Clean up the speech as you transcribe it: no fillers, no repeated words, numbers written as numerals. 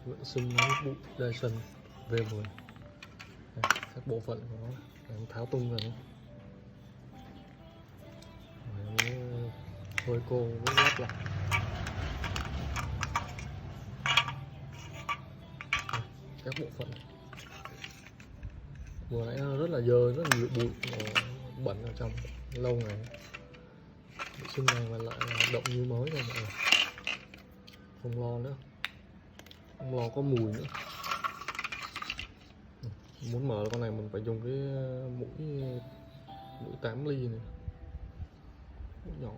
vệ sinh hút bụi Dyson V10. Đây, các bộ phận của nó em tháo tung ra nữa. Thôi cô mới lắp lại. Đây, các bộ phận vừa nãy nó rất là dơ, rất là nhiều bụi bẩn ở trong lâu ngày. Vệ sinh này mà lại hoạt động như mới rồi mọi người, không lo nữa, không lo có mùi nữa. Muốn mở con này mình phải dùng cái mũi 8 ly này, mũi nhỏ.